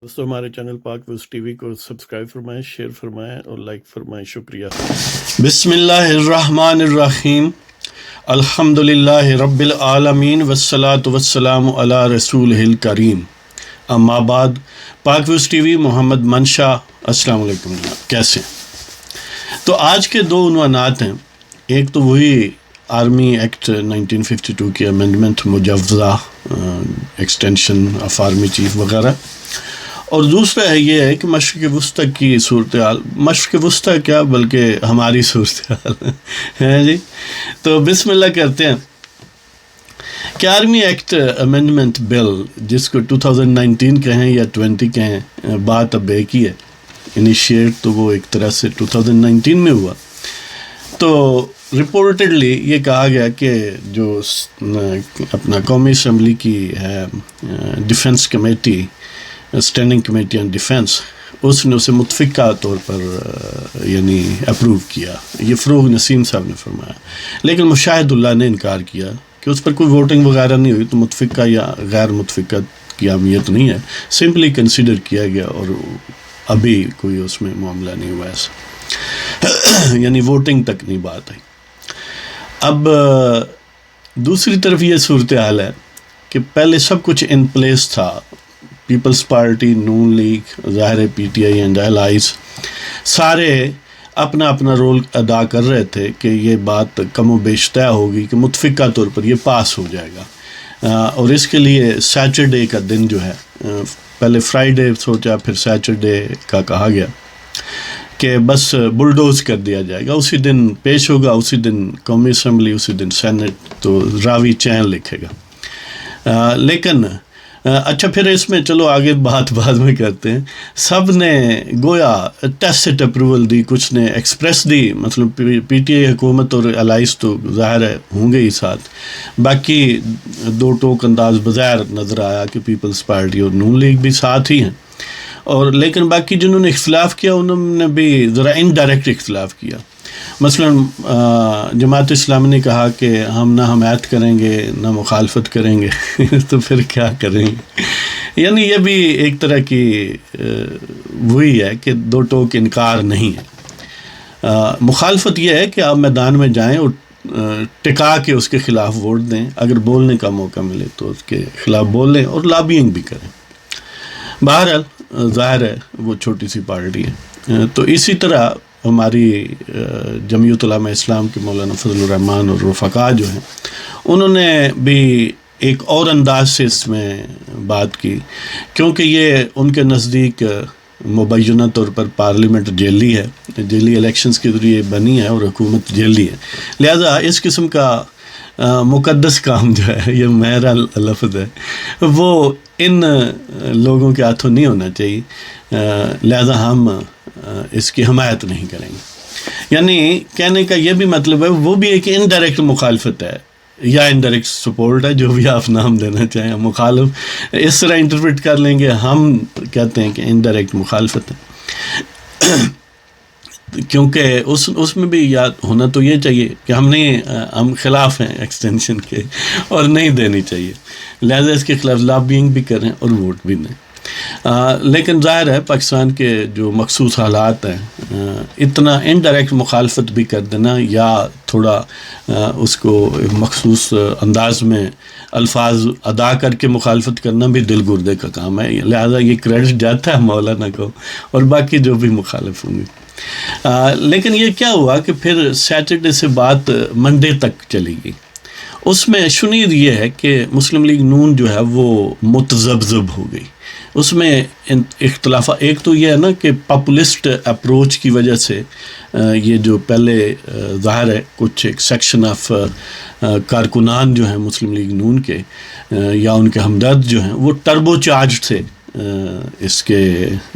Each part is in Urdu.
دوستوں ہمارے چینل پاک ویوز ٹی وی کو سبسکرائب فرمائیں، شیئر فرمائیں اور لائک فرمائیں، شکریہ۔ بسم اللہ الرحمن الرحیم، الحمد للہ رب العالمین والصلاة والسلام علی رسولہ الکریم، اما بعد۔ پاک ویوز ٹی وی، محمد منشا، السلام علیکم جناب، کیسے ہیں؟ تو آج کے دو عنوانات ہیں، ایک تو وہی آرمی ایکٹ 1952 کی امینڈمنٹ، مجوزہ ایکسٹینشن آف آرمی چیف وغیرہ، اور دوسرا یہ ہے کہ مشرق وسطی کی صورتحال، مشرق وسطی کیا بلکہ ہماری صورتحال ہے جی۔ تو بسم اللہ کرتے ہیں کہ آرمی ایکٹ امینڈمنٹ بل، جس کو 2019 کہیں یا 20 کہیں، بات اب ایک ہی ہے۔ انیشیٹ تو وہ ایک طرح سے 2019 میں ہوا۔ تو رپورٹڈلی یہ کہا گیا کہ جو اپنا قومی اسمبلی کی ہے defence committee, standing committee on defence, اس نے اسے متفقہ طور پر یعنی اپروو کیا، یہ فروغ نسیم صاحب نے فرمایا، لیکن مشاہد اللہ نے انکار کیا کہ اس پر کوئی ووٹنگ وغیرہ نہیں ہوئی، تو متفقہ یا غیر متفقہ کی اہمیت نہیں ہے، سمپلی کنسیڈر کیا گیا اور ابھی کوئی اس میں معاملہ نہیں ہوا ایسا، یعنی ووٹنگ تک نہیں بات آئی۔ اب دوسری طرف یہ صورتحال ہے کہ پہلے سب کچھ ان پلیس تھا، پیپلز پارٹی، نون لیگ، ظاہر P T I and allies, سارے اپنا اپنا رول ادا کر رہے تھے کہ یہ بات کم و بیش طے ہوگی کہ متفقہ طور پر یہ پاس ہو جائے گا، اور اس کے لیے سیٹرڈے کا دن جو ہے، پہلے فرائیڈے سوچا، پھر سیٹرڈے کا کہا گیا کہ بس بلڈوز کر دیا جائے گا، اسی دن پیش ہوگا، اسی دن قومی اسمبلی، اسی دن سینٹ، تو راوی چین لکھے گا۔ لیکن اچھا، پھر اس میں چلو آگے بات بعد میں کرتے ہیں۔ سب نے گویا ٹیسٹ اپروول دی، کچھ نے ایکسپریس دی، مطلب پی ٹی آئی حکومت اور الائز تو ظاہر ہے ہوں گے ہی ساتھ، باقی دو ٹوک انداز بظاہر نظر آیا کہ پیپلز پارٹی اور نون لیگ بھی ساتھ ہی ہیں، اور لیکن باقی جنہوں نے اختلاف کیا انہوں نے بھی ذرا انڈائریکٹ اختلاف کیا۔ مثلا جماعت اسلامی نے کہا کہ ہم نہ حمایت کریں گے نہ مخالفت کریں گے تو پھر کیا کریں گے، یعنی یہ بھی ایک طرح کی وہی ہے کہ دو ٹوک انکار نہیں ہے۔ مخالفت یہ ہے کہ آپ میدان میں جائیں اور ٹکا کے اس کے خلاف ووٹ دیں، اگر بولنے کا موقع ملے تو اس کے خلاف بولیں اور لابینگ بھی کریں۔ بہرحال ظاہر ہے وہ چھوٹی سی پارٹی ہے۔ تو اسی طرح ہماری جمعیت علماء اسلام کے مولانا فضل الرحمان اور رفقا جو ہیں، انہوں نے بھی ایک اور انداز سے اس میں بات کی، کیونکہ یہ ان کے نزدیک مبینہ طور پر پارلیمنٹ جیلی ہے، جیلی الیکشنز کے ذریعے بنی ہے اور حکومت جیلی ہے، لہذا اس قسم کا مقدس کام جو ہے، یہ میرا لفظ ہے، وہ ان لوگوں کے ہاتھوں نہیں ہونا چاہیے، لہذا ہم اس کی حمایت نہیں کریں گے۔ یعنی کہنے کا یہ بھی مطلب ہے وہ بھی ایک انڈائریکٹ مخالفت ہے یا انڈائریکٹ سپورٹ ہے، جو بھی آپ نام دینا چاہیں، مخالف اس طرح انٹرپریٹ کر لیں گے، ہم کہتے ہیں کہ انڈائریکٹ مخالفت ہے، کیونکہ اس میں بھی یاد ہونا تو یہ چاہیے کہ ہم خلاف ہیں ایکسٹینشن کے اور نہیں دینی چاہیے، لہذا اس کے خلاف لابینگ بھی کریں اور ووٹ بھی دیں۔ لیکن ظاہر ہے پاکستان کے جو مخصوص حالات ہیں، اتنا انڈائریکٹ مخالفت بھی کر دینا یا تھوڑا اس کو مخصوص انداز میں الفاظ ادا کر کے مخالفت کرنا بھی دل گردے کا کام ہے، لہذا یہ کریڈٹ جاتا ہے مولانا کو اور باقی جو بھی مخالف ہوں گے۔ لیکن یہ کیا ہوا کہ پھر سیٹرڈے سے بات منڈے تک چلی گئی۔ اس میں شنید یہ ہے کہ مسلم لیگ نون جو ہے وہ متذبذب ہو گئی، اس میں اختلاف، ایک تو یہ ہے نا کہ پاپولسٹ اپروچ کی وجہ سے یہ جو پہلے ظاہر ہے کچھ ایک سیکشن آف کارکنان جو ہیں مسلم لیگ نون کے یا ان کے ہمدرد جو ہیں، وہ ٹربو چارج تھے اس کے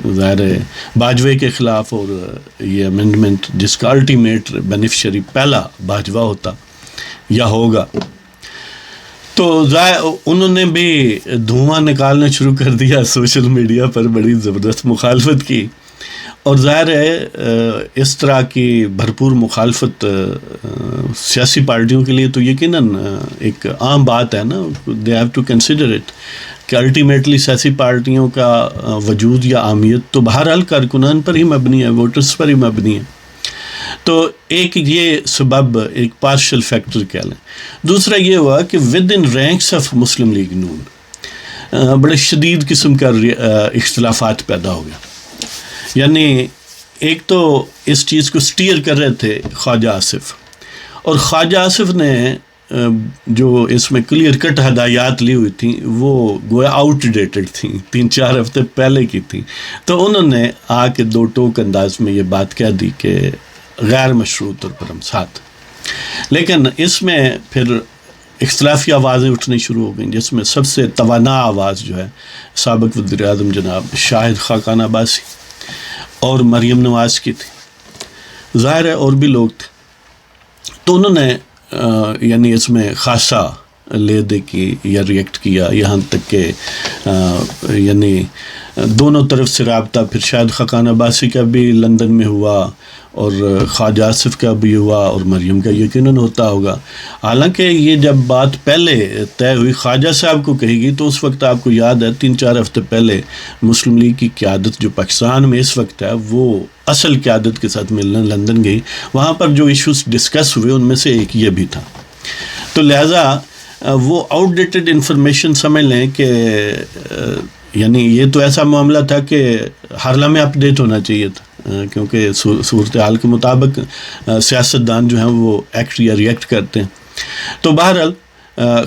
ظاہر ہے باجوے کے خلاف، اور یہ امینڈمنٹ جس کا الٹیمیٹ بینیفیشری پہلا باجوہ ہوتا یا ہوگا، تو انہوں نے بھی دھواں نکالنا شروع کر دیا سوشل میڈیا پر، بڑی زبردست مخالفت کی، اور ظاہر ہے اس طرح کی بھرپور مخالفت سیاسی پارٹیوں کے لیے تو یقیناً ایک عام بات ہے نا، they have to consider it کہ الٹیمیٹلی سیاسی پارٹیوں کا وجود یا اہمیت تو بہرحال کارکنان پر ہی مبنی ہے، ووٹرز پر ہی مبنی ہے. تو ایک یہ سبب، ایک پارشل فیکٹر کہہ لیں. دوسرا یہ ہوا کہ within ranks of Muslim League N بڑے شدید قسم کا اختلافات پیدا ہو گیا. یعنی ایک تو اس چیز کو سٹیئر کر رہے تھے خواجہ آصف، اور خواجہ آصف نے جو اس میں کلیئر کٹ ہدایات لی ہوئی تھیں وہ گویا آؤٹ ڈیٹڈ تھیں، 3-4 ہفتے پہلے کی تھیں. تو انہوں نے آ کے 2 ٹوک انداز میں یہ بات کہہ دی کہ غیر مشروع طور پر ہم ساتھ. لیکن اس میں پھر اختلافی آوازیں اٹھنی شروع ہو گئیں، جس میں سب سے توانا آواز جو ہے سابق وزیر اعظم جناب شاہد خاقان عباسی اور مریم نواز کی تھی. ظاہر ہے اور بھی لوگ تھے. تو انہوں نے یعنی اس میں خاصا لے دے کی یا ریئیکٹ کیا، یہاں تک کہ یعنی دونوں طرف سے رابطہ پھر شاہد خاقان عباسی کا بھی لندن میں ہوا اور خواجہ آصف کا بھی ہوا اور مریم کا یقیناً ہوتا ہوگا. حالانکہ یہ جب بات پہلے طے ہوئی خواجہ صاحب کو کہی گئی تو اس وقت آپ کو یاد ہے 3-4 ہفتے پہلے مسلم لیگ کی قیادت جو پاکستان میں اس وقت ہے وہ اصل قیادت کے ساتھ ملنے لندن گئی. وہاں پر جو ایشوز ڈسکس ہوئے ان میں سے ایک یہ بھی تھا. تو لہٰذا وہ آؤٹ ڈیٹڈ انفارمیشن سمجھ لیں کہ یعنی یہ تو ایسا معاملہ تھا کہ ہر لمحے اپ ڈیٹ ہونا چاہیے تھا، کیونکہ صورتحال کے مطابق سیاستدان جو ہیں وہ ایکٹ یا ریئیکٹ کرتے ہیں. تو بہرحال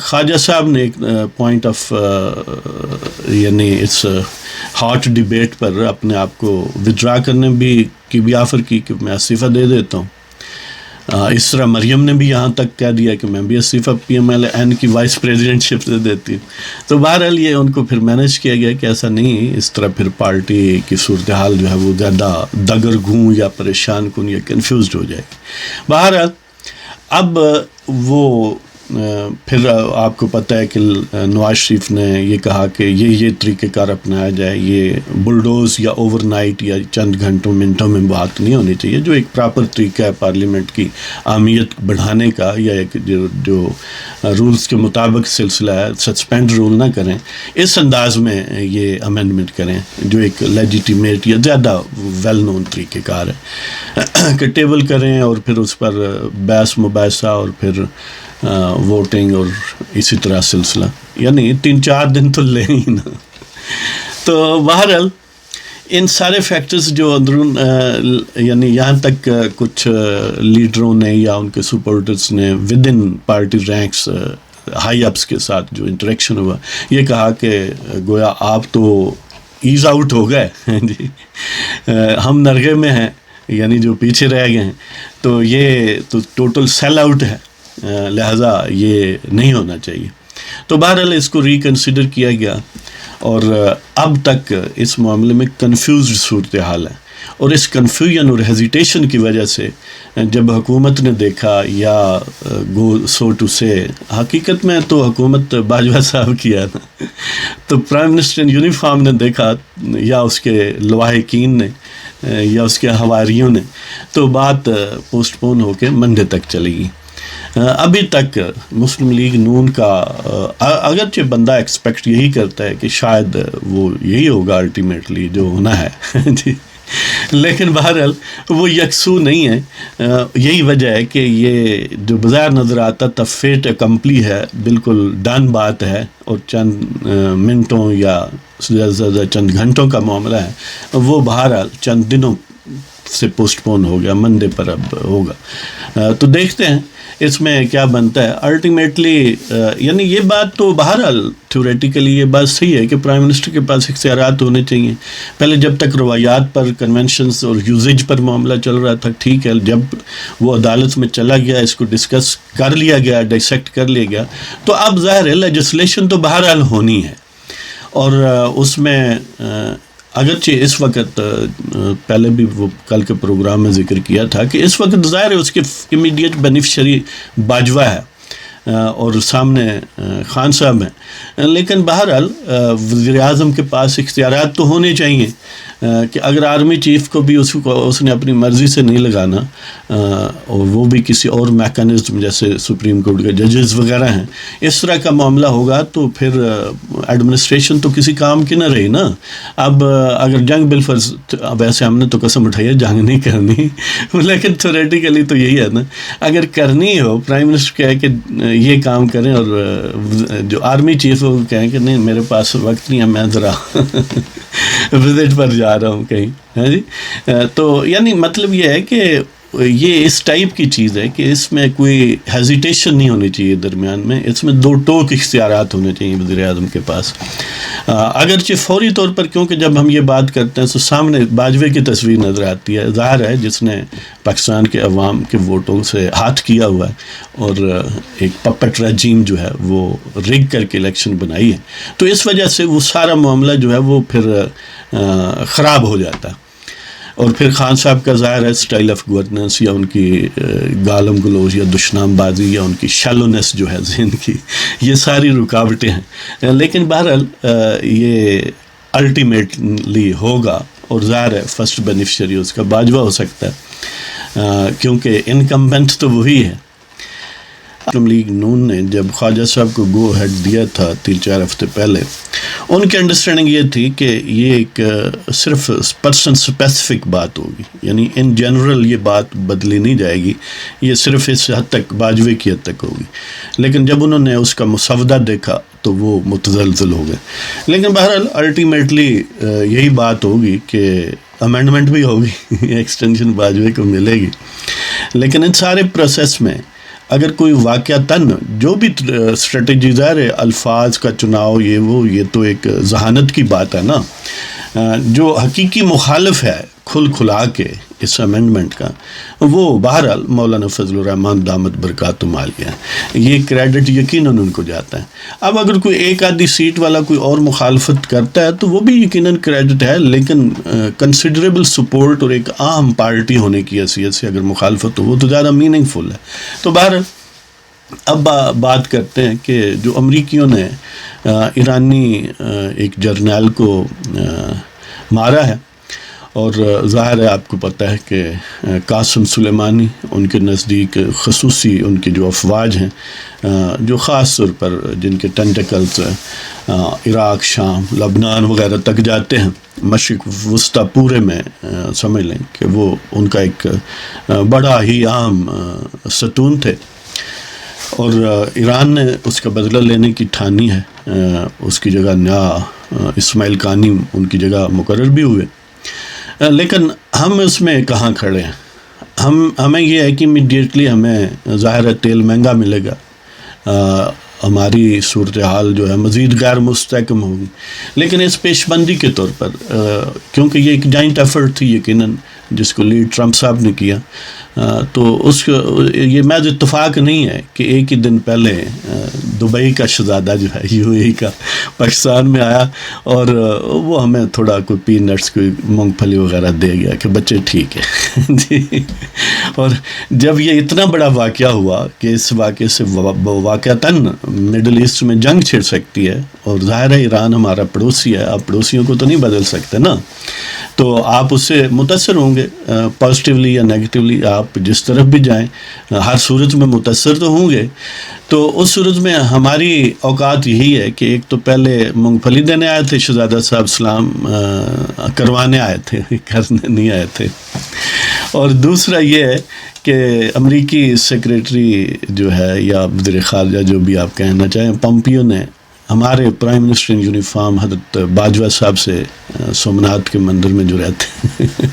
خواجہ صاحب نے ایک پوائنٹ آف یعنی اس ہاٹ ڈیبیٹ پر اپنے آپ کو ودرا کرنے کی بھی آفر کی کہ میں استعفیٰ دے دیتا ہوں. اس طرح مریم نے بھی یہاں تک کہہ دیا کہ میں بھی استعفیٰ PMLN کی وائس پریزیڈنٹ شپ سے دیتی ہوں. تو بہرحال یہ ان کو پھر مینیج کیا گیا کہ ایسا نہیں، اس طرح پھر پارٹی کی صورتحال جو ہے وہ زیادہ دگر گوں یا پریشان کن یا کنفیوزڈ ہو جائے گی. بہرحال اب وہ پھر آپ کو پتہ ہے کہ نواز شریف نے یہ کہا کہ یہ طریقہ کار اپنایا جائے، یہ بلڈوز یا اوور نائٹ یا چند گھنٹوں منٹوں میں بات نہیں ہونی چاہیے، جو ایک پراپر طریقہ ہے پارلیمنٹ کی اہمیت بڑھانے کا، یا ایک جو رولز کے مطابق سلسلہ ہے، سسپینڈ رول نہ کریں، اس انداز میں یہ امینڈمنٹ کریں جو ایک لیجیٹیمیٹ یا زیادہ ویل نون طریقہ کار ہے کہ ٹیبل کریں اور پھر اس پر بحث مباحثہ اور پھر ووٹنگ اور اسی طرح سلسلہ، یعنی 3-4 دن تو لیں ہی نا. تو بہرحال ان سارے فیکٹرز جو اندرون یعنی یہاں تک کچھ لیڈروں نے یا ان کے سپورٹرز نے with in party ranks high ups کے ساتھ جو انٹریکشن ہوا، یہ کہا کہ گویا آپ تو ایز آؤٹ ہو گئے جی، ہم نرغے میں ہیں، یعنی جو پیچھے رہ گئے ہیں، تو یہ تو ٹوٹل سیل آؤٹ ہے، لہٰذا یہ نہیں ہونا چاہیے. تو بہرحال اس کو ریکنسیڈر کیا گیا اور اب تک اس معاملے میں کنفیوزڈ صورتحال ہے. اور اس کنفیوژن اور ہیزیٹیشن کی وجہ سے جب حکومت نے دیکھا یا گو سو ٹو سے، حقیقت میں تو حکومت باجوہ صاحب کی ہے نا، تو پرائم منسٹر ان یونیفارم نے دیکھا یا اس کے لواحقین نے یا اس کے حواریوں نے، تو بات پوسٹ پون ہو کے منڈے تک چلی گئی. ابھی تک مسلم لیگ نون کا اگرچہ بندہ ایکسپیکٹ یہی کرتا ہے کہ شاید وہ یہی ہوگا الٹیمیٹلی جو ہونا ہے جی، لیکن بہرحال وہ یکسو نہیں ہے. یہی وجہ ہے کہ یہ جو بظاہر نظر آتا تھا فیٹ اکمپلی ہے، بالکل ڈن بات ہے، اور چند منٹوں یا زیادہ سے زیادہ چند گھنٹوں کا معاملہ ہے، وہ بہرحال چند دنوں سے پوسٹ پون ہو گیا، منڈے پر اب ہوگا. تو دیکھتے ہیں اس میں کیا بنتا ہے. الٹیمیٹلی یعنی یہ بات تو بہرحال تھیوریٹیکلی یہ بات صحیح ہے کہ پرائم منسٹر کے پاس اختیارات ہونے چاہیے. پہلے جب تک روایات پر، کنونشنز اور یوزیج پر معاملہ چل رہا تھا ٹھیک ہے، جب وہ عدالت میں چلا گیا، اس کو ڈسکس کر لیا گیا، ڈائسیکٹ کر لیا گیا، تو اب ظاہر ہے لیجسلیشن تو بہرحال ہونی ہے. اور اس میں اگرچہ اس وقت پہلے بھی وہ کل کے پروگرام میں ذکر کیا تھا کہ اس وقت ظاہر ہے اس کے امیڈیٹ بینیفیشری باجوہ ہے، اور سامنے خان صاحب ہیں، لیکن بہرحال وزیر اعظم کے پاس اختیارات تو ہونے چاہیے کہ اگر آرمی چیف کو بھی اس نے اپنی مرضی سے نہیں لگانا، اور وہ بھی کسی اور میکانزم جیسے سپریم کورٹ کے ججز وغیرہ ہیں، اس طرح کا معاملہ ہوگا تو پھر ایڈمنسٹریشن تو کسی کام کی نہ رہی نا۔ اب اگر جنگ بالفرض، ویسے ہم نے تو قسم اٹھائی ہے جنگ نہیں کرنی، لیکن تھیوریٹیکلی تو یہی ہے نا، اگر کرنی ہو پرائم منسٹر کہے کہ یہ کام کریں اور جو آرمی چیف ہے وہ کہیں کہ نہیں میرے پاس وقت نہیں ہے، میں ذرا وزٹ پر جا رہا ہوں کہیں، ہاں جی، تو یعنی مطلب یہ ہے کہ یہ اس ٹائپ کی چیز ہے کہ اس میں کوئی ہیزیٹیشن نہیں ہونی چاہیے درمیان میں، اس میں دو ٹوک اختیارات ہونے چاہیے وزیر اعظم کے پاس، اگرچہ فوری طور پر، کیونکہ جب ہم یہ بات کرتے ہیں تو سامنے باجوے کی تصویر نظر آتی ہے، ظاہر ہے جس نے پاکستان کے عوام کے ووٹوں سے ہاتھ کیا ہوا ہے اور ایک پپٹ رجیم جو ہے وہ رگ کر کے الیکشن بنائی ہے، تو اس وجہ سے وہ سارا معاملہ جو ہے وہ پھر خراب ہو جاتا ہے، اور پھر خان صاحب کا ظاہر ہے اسٹائل آف گورننس یا ان کی گالم گلوچ یا دشنام بازی یا ان کی شیلونیس جو ہے ذہن کی، یہ ساری رکاوٹیں ہیں، لیکن بہرحال یہ الٹیمیٹلی ہوگا، اور ظاہر ہے فرسٹ بینیفیشری اس کا باجوہ ہو سکتا ہے کیونکہ انکمبنٹ تو وہی ہے۔ مسلم لیگ نون نے جب خواجہ صاحب کو گو ہیڈ دیا تھا 3-4 ہفتے پہلے، ان کی انڈرسٹینڈنگ یہ تھی کہ یہ ایک صرف پرسن اسپیسیفک بات ہوگی، یعنی ان جنرل یہ بات بدلی نہیں جائے گی، یہ صرف اس حد تک باجوے کی حد تک ہوگی، لیکن جب انہوں نے اس کا مسودہ دیکھا تو وہ متزلزل ہو گئے، لیکن بہرحال الٹیمیٹلی یہی بات ہوگی کہ امینڈمنٹ بھی ہوگی، ایکسٹینشن باجوے کو ملے گی، لیکن ان سارے پروسیس میں اگر کوئی واقعتاً جو بھی اسٹریٹجی، ظاہر ہے الفاظ کا چناؤ یہ تو ایک ذہانت کی بات ہے نا، جو حقیقی مخالف ہے کھل کھلا کے اس امینڈمنٹ کا، وہ بہرحال مولانا فضل الرحمان دامت برکاتہم عالیہ ہے، یہ کریڈٹ یقیناً ان کو جاتا ہے۔ اب اگر کوئی ایک آدھی سیٹ والا کوئی اور مخالفت کرتا ہے تو وہ بھی یقیناً کریڈٹ ہے، لیکن کنسیڈریبل سپورٹ اور ایک عام پارٹی ہونے کی حیثیت سے اگر مخالفت ہو وہ تو زیادہ میننگ فل ہے۔ تو بہرحال اب بات کرتے ہیں کہ جو امریکیوں نے ایرانی ایک جرنیل کو مارا ہے، اور ظاہر ہے آپ کو پتہ ہے کہ قاسم سلیمانی ان کے نزدیک خصوصی ان کی جو افواج ہیں جو خاص طور پر جن کے ٹینٹیکلز عراق، شام، لبنان وغیرہ تک جاتے ہیں، مشرق وسطیٰ پورے میں سمجھ لیں کہ وہ ان کا ایک بڑا ہی عام ستون تھے، اور ایران نے اس کا بدلہ لینے کی ٹھانی ہے، اس کی جگہ نیا اسماعیل قانی ان کی جگہ مقرر بھی ہوئے، لیکن ہم اس میں کہاں کھڑے ہیں؟ ہمیں یہ ہے کہ امیڈیٹلی ہمیں ظاہر ہے تیل مہنگا ملے گا، ہماری صورتحال جو ہے مزید غیر مستحکم ہوگی، لیکن اس پیش بندی کے طور پر کیونکہ یہ ایک جائنٹ ایفرٹ تھی یقیناً جس کو لیڈ ٹرمپ صاحب نے کیا، تو اس کو یہ محض اتفاق نہیں ہے کہ ایک ہی دن پہلے دبئی کا شہزادہ جو ہے UAE کا پاکستان میں آیا اور وہ ہمیں تھوڑا کوئی پی نٹس کوئی مونگ پھلی وغیرہ دے گیا کہ بچے ٹھیک ہے جی، اور جب یہ اتنا بڑا واقعہ ہوا کہ اس واقعے سے واقعتاً مڈل ایسٹ میں جنگ چھڑ سکتی ہے، اور ظاہر ہے ایران ہمارا پڑوسی ہے، آپ پڑوسیوں کو تو نہیں بدل سکتے نا، تو آپ اس سے متاثر ہوں گے پازیٹیولی یا نیگیٹیولی، آپ جس طرف بھی جائیں ہر صورت میں متاثر تو ہوں گے۔ تو اس صورت میں ہماری اوقات یہی ہے کہ ایک تو پہلے مونگ پھلی دینے آئے تھے شہزادہ صاحب، سلام کروانے آئے تھے، کرنے نہیں آئے تھے، اور دوسرا یہ ہے کہ امریکی سیکریٹری جو ہے یا وزیر خارجہ جو بھی آپ کہنا چاہیں، پمپیو نے ہمارے پرائم منسٹر ان یونیفارم حضرت باجوہ صاحب سے سومناتھ کے مندر میں جو رہتے ہیں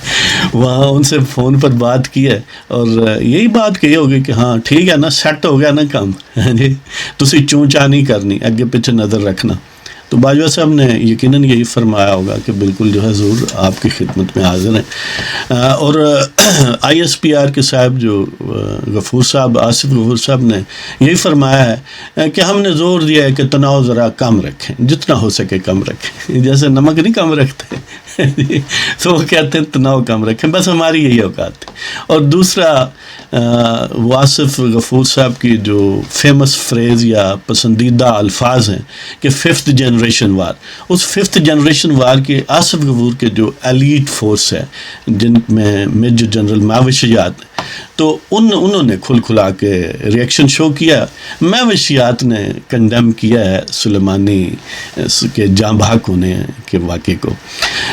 وہاں ان سے فون پر بات کی ہے، اور یہی بات کہی ہوگی کہ ہاں ٹھیک ہے نا، سیٹ ہو گیا نا کام جی، تسی چونچا نہیں کرنی، اگے پیچھے نظر رکھنا۔ تو باجوہ صاحب نے یقیناً یہی فرمایا ہوگا کہ بالکل جو ہے حضور آپ کی خدمت میں حاضر ہیں، اور ISPR کے صاحب جو غفور صاحب، آصف غفور صاحب نے یہی فرمایا ہے کہ ہم نے زور دیا ہے کہ تناؤ ذرا کم رکھیں، جتنا ہو سکے کم رکھیں، جیسے نمک نہیں کم رکھتے تو وہ کہتے ہیں تناؤ کم رکھیں، بس ہماری یہی اوقات ہے۔ اور دوسرا واصف غفور صاحب کی جو فیمس فریز یا پسندیدہ الفاظ ہیں کہ 5th جنریشن وار، اس 5th جنریشن وار کے آصف غفور کے جو ایلیٹ فورس ہے جن میں میجر جنرل ماوشیات، تو انہوں نے کھل کھلا کے ریئیکشن شو کیا. ماوشیات نے کنڈیم کیا ہے سلیمانی کے جاں بحق ہونے کے واقعے کو.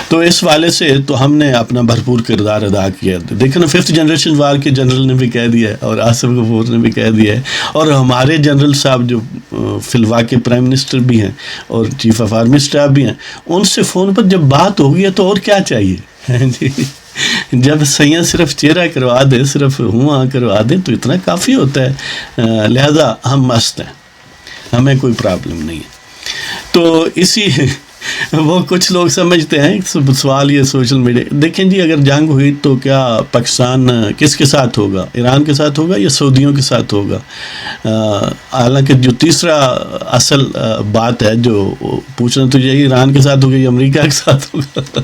تو اس والے سے تو ہم نے اپنا بھرپور کردار ادا کیا. دیکھیں نا 5th جنریشن وار کے جنرل نے بھی کہہ دیا ہے اور آصف غفور نے بھی کہہ دیا ہے، اور ہمارے جنرل صاحب جو فی الواقع پرائم منسٹر بھی ہیں اور چیف آف آرمی اسٹاف بھی ہیں، ان سے فون پر جب بات ہو گئی ہے تو اور کیا چاہیے جی. جب سیاں صرف چہرہ کروا دے، صرف ہاں کروا دے تو اتنا کافی ہوتا ہے. لہذا ہم مست ہیں، ہمیں کوئی پرابلم نہیں ہے. تو اسی وہ کچھ لوگ سمجھتے ہیں سوال یہ سوشل میڈیا، دیکھیں جی اگر جنگ ہوئی تو کیا پاکستان کس کے ساتھ ہوگا؟ ایران کے ساتھ ہوگا یا سعودیوں کے ساتھ ہوگا؟ حالانکہ جو تیسرا اصل بات ہے جو پوچھنا تو یہی ایران کے ساتھ ہوگا یا امریکہ کے ساتھ ہوگا.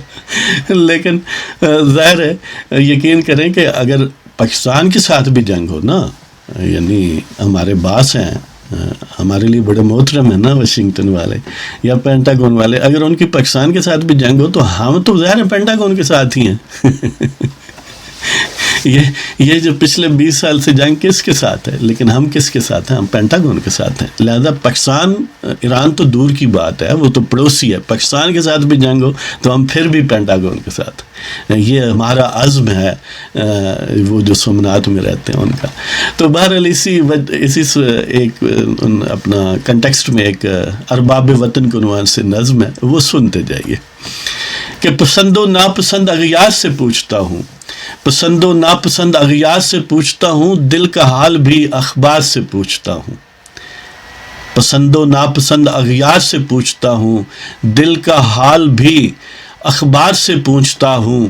لیکن ظاہر ہے یقین کریں کہ اگر پاکستان کے ساتھ بھی جنگ ہو نا، یعنی ہمارے باس ہیں، ہمارے لیے بڑے محترم ہیں نا واشنگٹن والے یا پینٹاگون والے، اگر ان کی پاکستان کے ساتھ بھی جنگ ہو تو ہم تو ظاہر ہے پینٹاگون کے ساتھ ہی ہیں. یہ جو پچھلے 20 سال سے جنگ کس کے ساتھ ہے، لیکن ہم کس کے ساتھ ہیں؟ ہم پینٹاگون کے ساتھ ہیں. لہذا پاکستان ایران تو دور کی بات ہے، وہ تو پڑوسی ہے. پاکستان کے ساتھ بھی جنگ ہو تو ہم پھر بھی پینٹاگون کے ساتھ. یہ ہمارا عزم ہے وہ جو سومنات میں رہتے ہیں ان کا. تو بہرحال اسی ایک اپنا کنٹیکسٹ میں ایک ارباب وطن کے عنوان سے نظم ہے، وہ سنتے جائیے کہ پسند و ناپسند اغیار سے پوچھتا ہوں، پسند و ناپسند اغیار سے پوچھتا ہوں، دل کا حال بھی اخبار سے پوچھتا ہوں. پسند و ناپسند اغیار سے پوچھتا ہوں، دل کا حال بھی اخبار سے پوچھتا ہوں.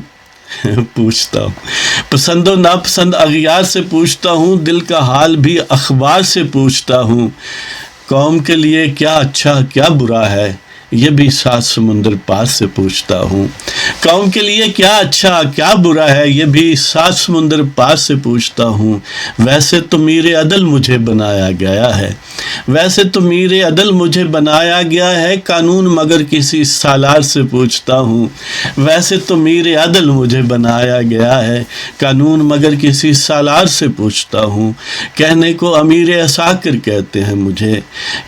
پسند و ناپسند اغیار سے پوچھتا ہوں، دل کا حال بھی اخبار سے پوچھتا ہوں. قوم کے لیے کیا اچھا کیا برا ہے، یہ بھی 7 سمندر پار سے پوچھتا ہوں. قوم کے لیے کیا اچھا کیا برا ہے، یہ بھی 7 سمندر پار سے پوچھتا ہوں. ویسے تو میرے عدل مجھے بنایا گیا ہے، ویسے تو میرے عدل مجھے بنایا گیا ہے، قانون مگر کسی سالار سے پوچھتا ہوں. ویسے تو میرے عدل مجھے بنایا گیا ہے، قانون مگر کسی سالار سے پوچھتا ہوں. کہنے کو امیر عساکر کہتے ہیں مجھے،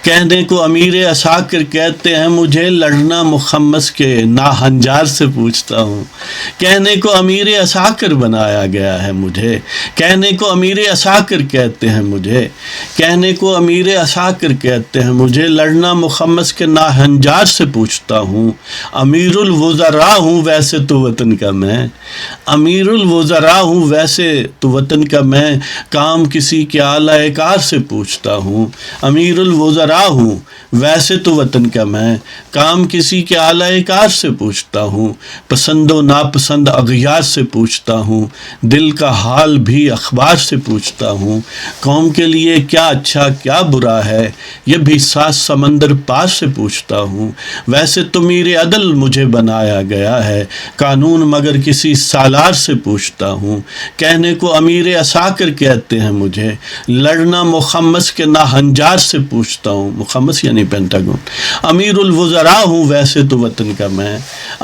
کہنے کو امیر عساکر کہتے ہیں مجھے، لڑنا مخمس کے ناہنجار سے پوچھتا ہوں. کہنے کو امیر عساکر بنایا گیا ہے مجھے، کہنے کو امیر عساکر کہتے ہیں مجھے، کہنے کو امیر عساکر کہتے ہیں مجھے، لڑنا مخمس کے ناہنجار سے پوچھتا ہوں. امیر الوزراء ہوں ویسے تو وطن کا میں، امیر الوزراء ہوں ویسے تو وطن کا میں، کام کسی کے اعلی کار سے پوچھتا ہوں. امیر الوزراء ہوں ویسے تو وطن کا میں، کام کسی کے اعلی کار سے پوچھتا ہوں. پسند و ناپسند اغیار سے پوچھتا ہوں، دل کا حال بھی اخبار سے پوچھتا ہوں. قوم کے لیے کیا اچھا کیا برا ہے، یہ بھی 7 سمندر پار سے پوچھتا ہوں. ویسے تو میرے عدل مجھے بنایا گیا ہے، قانون مگر کسی سالار سے پوچھتا ہوں. کہنے کو امیر عساکر کہتے ہیں مجھے، لڑنا مخمس کے ناہنجار سے پوچھتا ہوں. مخمس یعنی پینٹاگون. امیر الوزراء ہوں ویسے تو وطن کا میں،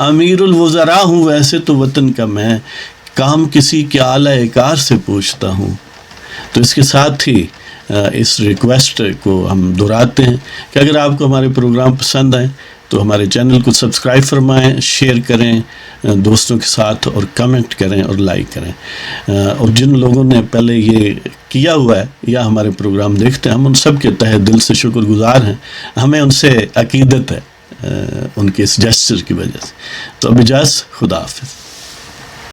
امیر الوزراء ہوں ویسے تو وطن کا میں، کام کسی کے اعلی کار سے پوچھتا ہوں. تو اس کے ساتھ ہی اس ریکویسٹ کو ہم دہراتے ہیں کہ اگر آپ کو ہمارے پروگرام پسند آئیں تو ہمارے چینل کو سبسکرائب فرمائیں، شیئر کریں دوستوں کے ساتھ، اور کمنٹ کریں اور لائک کریں. اور جن لوگوں نے پہلے یہ کیا ہوا ہے یا ہمارے پروگرام دیکھتے ہیں، ہم ان سب کے تہہ دل سے شکر گزار ہیں. ہمیں ان سے عقیدت ہے ان کے اس جسچر کی وجہ سے. تو اب اجازت، خدا حافظ.